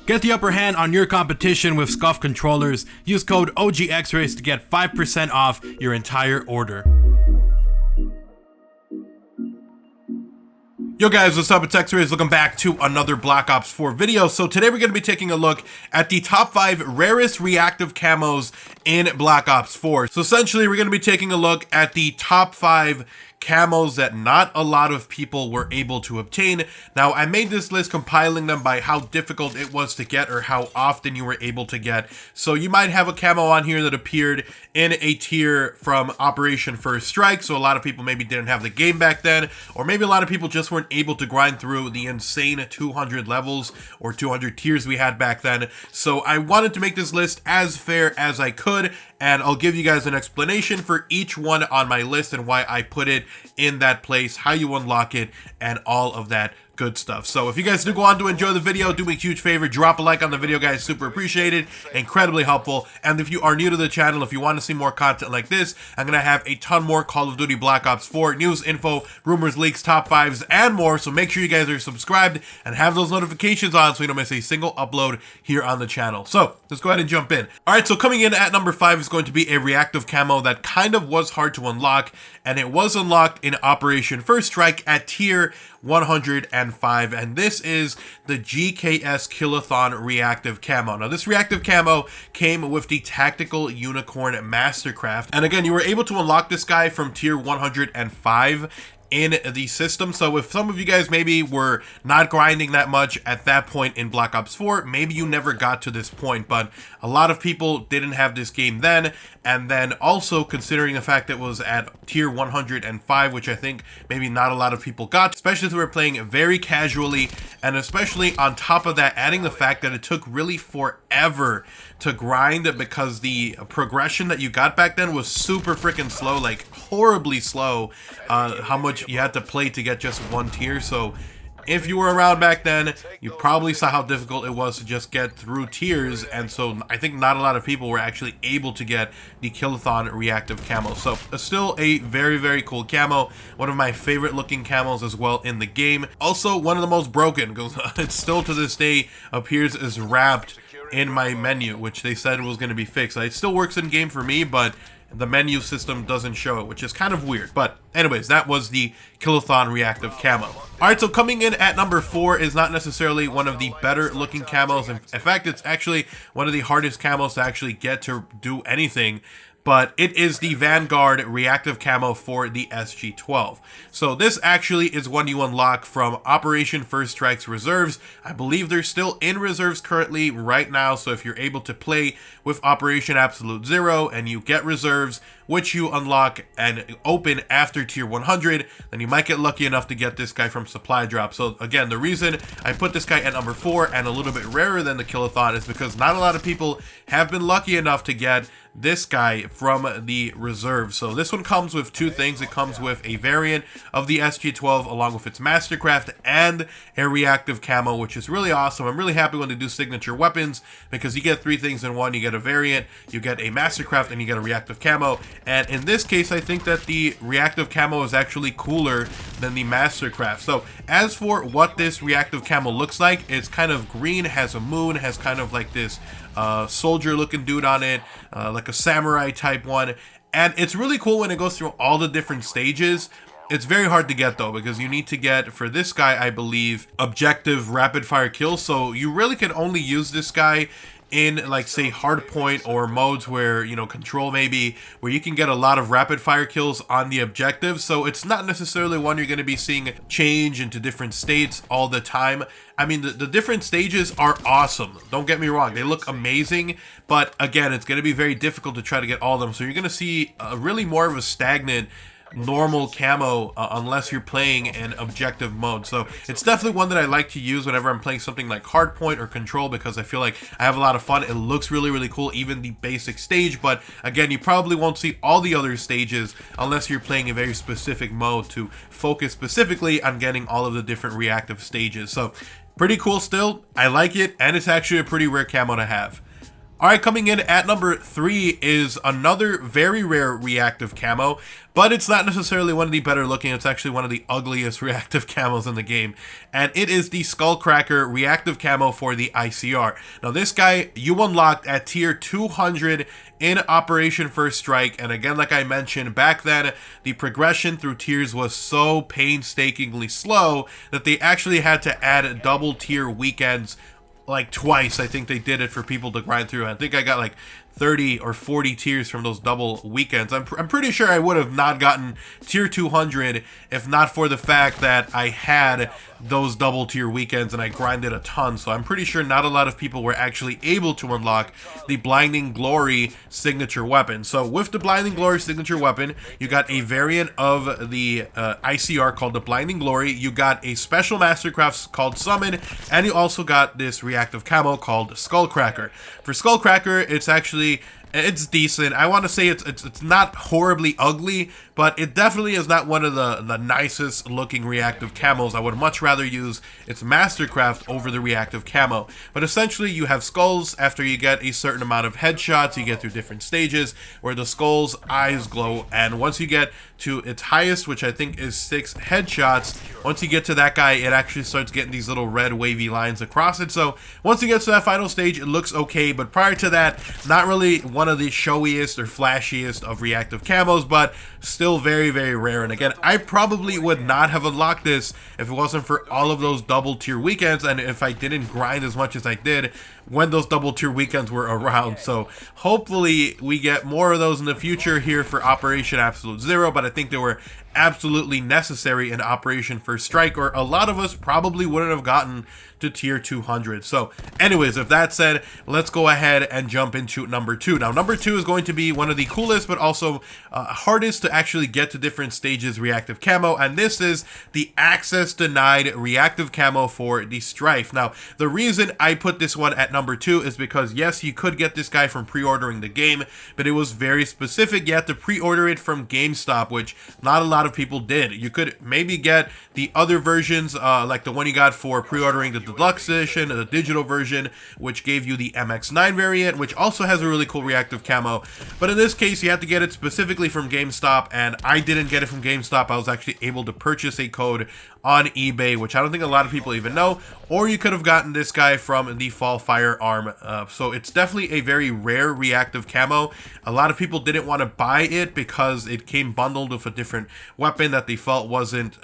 Get the upper hand on your competition with Scuff controllers. Use code OGXRAYZ to get 5% off your entire order. Yo guys, what's up? It's XRAYZ. Welcome back to another Black Ops 4 video. So today we're going to be taking a look at the top 5 rarest reactive camos in Black Ops 4. So essentially we're going to be taking a look at the top 5 camos that not a lot of people were able to obtain. Now, I made this list compiling them by how difficult it was to get or how often you were able to get. So you might have a camo on here that appeared in a tier from Operation First Strike, so a lot of people maybe didn't have the game back then, or maybe a lot of people just weren't able to grind through the insane 200 levels or 200 tiers we had back then. So I wanted to make this list as fair as I could, and I'll give you guys an explanation for each one on my list and why I put it in that place, how you unlock it, and all of that good stuff. So if you guys do go on to enjoy the video, do me a huge favor, drop a like on the video, guys. Super appreciated, incredibly helpful. And if you are new to the channel, if you want to see more content like this, I'm gonna have a ton more Call of Duty Black Ops 4 news, info, rumors, leaks, top 5s, and more. So make sure you guys are subscribed and have those notifications on so you don't miss a single upload here on the channel. So let's go ahead and jump in. All right, so coming in at number 5 is going to be a reactive camo that kind of was hard to unlock, and it was unlocked in Operation First Strike at tier 105, and this is the GKS Killeth reactive camo. Now this reactive camo came with the Tactical Unicorn Mastercraft, and again you were able to unlock this guy from tier 105 in the system. So if some of you guys maybe were not grinding that much at that point in Black Ops 4, maybe you never got to this point, but a lot of people didn't have this game then. And then also considering the fact that it was at tier 105, which I think maybe not a lot of people got, especially if they were playing very casually, and especially on top of that, adding the fact that it took really forever to grind because the progression that you got back then was super freaking slow, like horribly slow, how much you had to play to get just one tier. So if you were around back then, you probably saw how difficult it was to just get through tiers, and so I think not a lot of people were actually able to get the Killeth reactive camo. So still a very, very cool camo, one of my favorite looking camos as well in the game. Also one of the most broken, because it still to this day appears as wrapped in my menu, which they said was going to be fixed. It still works in game for me, but the menu system doesn't show it, which is kind of weird. But anyways, that was the Killeth reactive camo. Alright, so coming in at number 4 is not necessarily one of the better looking camos. In fact, it's actually one of the hardest camos to actually get to do anything. But it is the Vanguard Reactive Camo for the SG-12. So this actually is one you unlock from Operation First Strike's reserves. I believe they're still in reserves currently right now, so if you're able to play with Operation Absolute Zero and you get reserves, which you unlock and open after tier 100, then you might get lucky enough to get this guy from supply drop. So again, the reason I put this guy at number 4 and a little bit rarer than the Killeth is because not a lot of people have been lucky enough to get this guy from the reserve. So this one comes with two things. It comes with a variant of the SG-12 along with its Mastercraft and a reactive camo, which is really awesome. I'm really happy when they do signature weapons because you get 3 things in one. You get a variant, you get a Mastercraft, and you get a reactive camo. And in this case, I think that the reactive camo is actually cooler than the Mastercraft. So as for what this reactive camo looks like, it's kind of green, has a moon, has kind of like this soldier looking dude on it, like a samurai type one, and it's really cool when it goes through all the different stages. It's very hard to get though, because you need to get, for this guy, I believe, objective rapid fire kills. So you really can only use this guy in, like, say hardpoint or modes where, you know, control maybe, where you can get a lot of rapid fire kills on the objective. So it's not necessarily one you're going to be seeing change into different states all the time. I mean, the different stages are awesome, don't get me wrong, they look amazing, but again, it's going to be very difficult to try to get all of them. So you're going to see really more of a stagnant normal camo unless you're playing in objective mode. So it's definitely one that I like to use whenever I'm playing something like hardpoint or control, because I feel like I have a lot of fun. It looks really, really cool, even the basic stage, but again, you probably won't see all the other stages unless you're playing a very specific mode to focus specifically on getting all of the different reactive stages. So pretty cool still, I like it, and it's actually a pretty rare camo to have. All right, coming in at number 3 is another very rare reactive camo, but it's not necessarily one of the better looking. It's actually one of the ugliest reactive camos in the game, and it is the Skullcracker Reactive Camo for the ICR. Now this guy you unlocked at tier 200 in Operation First Strike, and again, like I mentioned, back then the progression through tiers was so painstakingly slow that they actually had to add double tier weekends like twice. I think they did it for people to grind through. I think I got like 30 or 40 tiers from those double weekends. I'm pretty sure I would have not gotten tier 200 if not for the fact that I had those double tier weekends and I grinded a ton. So I'm pretty sure not a lot of people were actually able to unlock the Blinding Glory signature weapon. So with the Blinding Glory signature weapon, you got a variant of the ICR called the Blinding Glory. You got a special mastercraft called Summon, and you also got this reactive camo called Skullcracker. For Skullcracker, it's decent. I want to say it's not horribly ugly, but it definitely is not one of the nicest looking reactive camos. I would much rather use its mastercraft over the reactive camo. But essentially you have skulls. After you get a certain amount of headshots, you get through different stages where the skull's eyes glow, and once you get to its highest, which I think is 6 headshots, once you get to that guy, it actually starts getting these little red wavy lines across it. So once you get to that final stage, it looks okay, but prior to that, not really one of the showiest or flashiest of reactive camos, but still very, very rare. And again, I probably would not have unlocked this if it wasn't for all of those double tier weekends, and if I didn't grind as much as I did when those double tier weekends were around. So hopefully we get more of those in the future here for Operation Absolute Zero, but I think they were absolutely necessary in Operation First Strike, or a lot of us probably wouldn't have gotten to tier 200. So anyways, if that said, let's go ahead and jump into number 2. Now number 2 is going to be one of the coolest but also hardest to actually get to different stages reactive camo, and this is the Access Denied Reactive Camo for the Strife. Now the reason I put this one at number 2 is because yes, you could get this guy from pre-ordering the game, but it was very specific. You had to pre-order it from GameStop, which not a lot of people did. You could maybe get the other versions, like the one you got for pre-ordering the deluxe edition, the digital version, which gave you the MX9 variant, which also has a really cool reactive camo. But in this case, you had to get it specifically from GameStop, and I didn't get it from GameStop. I was actually able to purchase a code on eBay, which I don't think a lot of people even know, or you could have gotten this guy from the Fall Firearm. So it's definitely a very rare reactive camo. A lot of people didn't want to buy it because it came bundled with a different weapon that they felt wasn't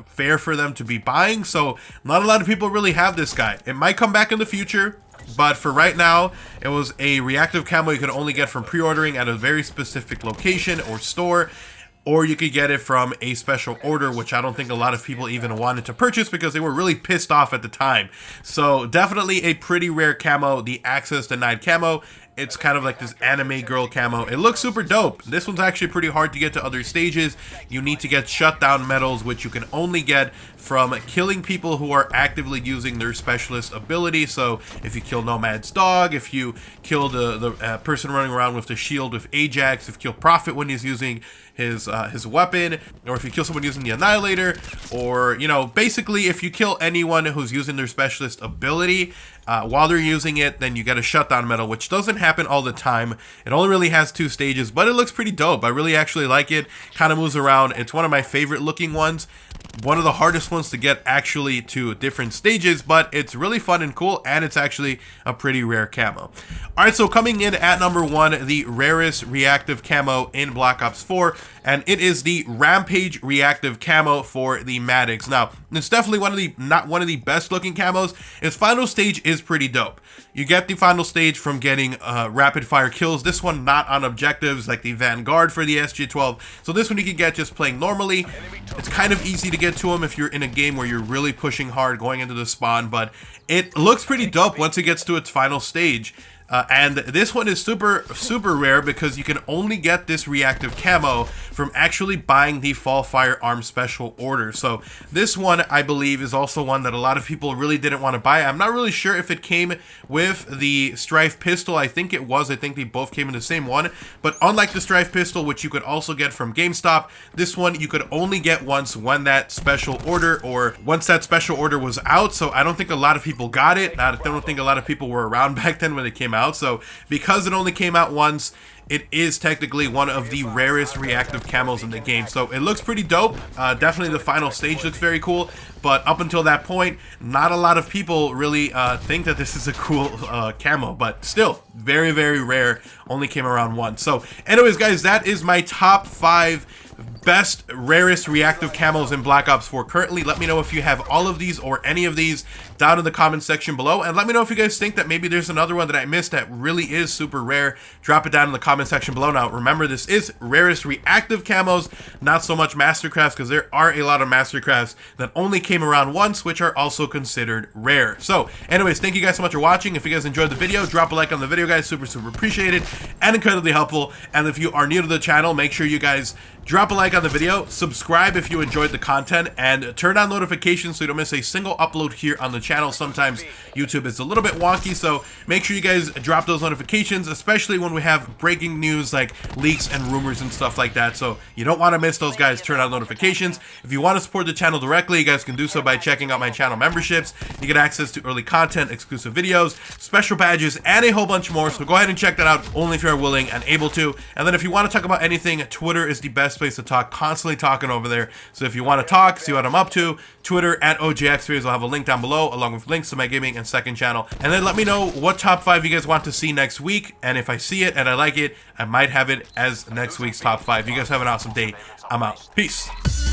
fair for them to be buying. So not a lot of people really have this guy. It might come back in the future, but for right now, it was a reactive camo you could only get from pre-ordering at a very specific location or store, or you could get it from a special order, which I don't think a lot of people even wanted to purchase because they were really pissed off at the time. So definitely a pretty rare camo, the Access Denied Camo. It's kind of like this anime girl camo. It looks super dope. This one's actually pretty hard to get to other stages. You need to get shutdown medals, which you can only get from killing people who are actively using their specialist ability. So if you kill Nomad's dog, if you kill the person running around with the shield with Ajax, if you kill Prophet when he's using his weapon, or if you kill someone using the Annihilator, or, you know, basically if you kill anyone who's using their specialist ability while they're using it, then you get a shutdown medal, which doesn't happen all the time. It only really has 2 stages, but it looks pretty dope. I really actually like it. Kind of moves around. It's one of my favorite looking ones. One of the hardest ones to get actually to different stages, but it's really fun and cool, and it's actually a pretty rare camo. Alright, so coming in at number 1, the rarest reactive camo in Black Ops 4, and it is the Rampage Reactive Camo for the Maddox. Now, it's definitely not one of the best looking camos. Its final stage is pretty dope. You get the final stage from getting rapid fire kills. This one not on objectives like the Vanguard for the SG12. So this one you can get just playing normally. It's kind of easy to get to them if you're in a game where you're really pushing hard going into the spawn, but it looks pretty dope once it gets to its final stage. And this one is super rare because you can only get this reactive camo from actually buying the Fall Firearm special order. So this one, I believe, is also one that a lot of people really didn't want to buy. I'm not really sure if it came with the Strife pistol. I think it was. I think they both came in the same one. But unlike the Strife pistol, which you could also get from GameStop, this one you could only get once when that special order, or once that special order was out. So I don't think a lot of people got it. I don't think a lot of people were around back then when it came out. So because it only came out once, it is technically one of the rarest reactive camos in the game. So it looks pretty dope. Definitely the final stage looks very cool. But up until that point, not a lot of people really think that this is a cool camo. But still, very, very rare. Only came around once. So anyways, guys, that is my top 5 best rarest reactive camos in Black Ops 4 currently. Let me know if you have all of these or any of these down in the comment section below, and let me know if you guys think that maybe there's another one that I missed that really is super rare. Drop it down in the comment section below. Now remember, this is rarest reactive camos, not so much mastercrafts, because there are a lot of mastercrafts that only came around once, which are also considered rare. So anyways, thank you guys so much for watching. If you guys enjoyed the video, drop a like on the video, guys. Super appreciated and incredibly helpful. And if you are new to the channel, make sure you guys drop a like on the video, subscribe if you enjoyed the content, and turn on notifications so you don't miss a single upload here on the channel. Sometimes YouTube is a little bit wonky, so make sure you guys drop those notifications, especially when we have breaking news like leaks and rumors and stuff like that. So you don't want to miss those, guys. Turn on notifications. If you want to support the channel directly, you guys can do so by checking out my channel memberships. You get access to early content, exclusive videos, special badges, and a whole bunch more. So go ahead and check that out, only if you're willing and able to. And then if you want to talk about anything, Twitter is the best place to talk. Constantly talking over there. So if you want to talk, see what I'm up to, Twitter at OGXRAYZ. I'll have a link down below along with links to my gaming and second channel. And then let me know what top 5 you guys want to see next week, and if I see it and I like it, I might have it as next week's top 5. You guys have an awesome day. I'm out. Peace.